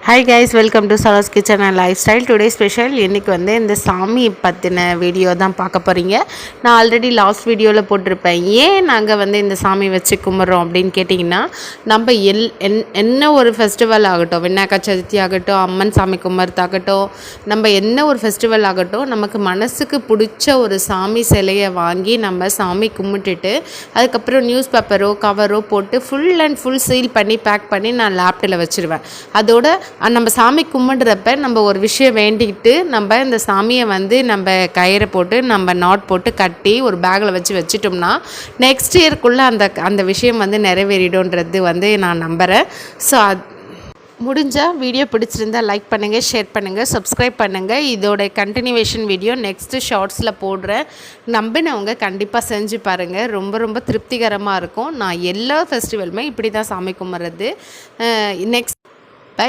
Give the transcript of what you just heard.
Hi guys, welcome to Sala's kitchen and lifestyle. Today special. இன்றைக்கி இந்த சாமி பற்றின வீடியோ தான் பார்க்க போகிறீங்க. நான் ஆல்ரெடி லாஸ்ட் வீடியோவில் போட்டிருப்பேன். ஏன் நாங்கள் இந்த சாமி வச்சு கும்பிட்றோம் அப்படின்னு கேட்டிங்கன்னா, நம்ம என்ன ஒரு ஃபெஸ்டிவல் ஆகட்டும், விநாயகர் சதுர்த்தி ஆகட்டும், அம்மன் சாமி கும்பிட்றதாகட்டும், நம்ம என்ன ஒரு ஃபெஸ்டிவல் ஆகட்டும், நமக்கு மனசுக்கு பிடிச்ச ஒரு சாமி சிலையை வாங்கி நம்ம சாமி கும்பிட்டுட்டு அதுக்கப்புறம் நியூஸ் பேப்பரோ கவரோ போட்டு ஃபுல் அண்ட் ஃபுல் சீல் பண்ணி பேக் பண்ணி நான் லேப்டாப்பில் வச்சுருவேன். அதோட நம்ம சாமி கும்பிடுறப்ப நம்ம ஒரு விஷயம் வேண்டிக்கிட்டு நம்ம இந்த சாமியை நம்ம கயிறை போட்டு நம்ம நாட் போட்டு கட்டி ஒரு பேக்கில் வச்சிட்டோம்னா நெக்ஸ்ட் இயர்க்குள்ளே அந்த விஷயம் நிறைவேறிடும்ன்றது நான் நம்புகிறேன். ஸோ முடிஞ்சால் வீடியோ பிடிச்சிருந்தால் லைக் பண்ணுங்கள், ஷேர் பண்ணுங்கள், சப்ஸ்கிரைப் பண்ணுங்கள். இதோட கண்டினியூவேஷன் வீடியோ நெக்ஸ்ட்டு ஷார்ட்ஸில் போடுறேன். நம்பினவங்க கண்டிப்பாக செஞ்சு பாருங்கள். ரொம்ப ரொம்ப திருப்திகரமாக இருக்கும். நான் எல்லா ஃபெஸ்டிவலுமே இப்படி தான் சாமி கும்பிட்றது. நெக்ஸ்ட்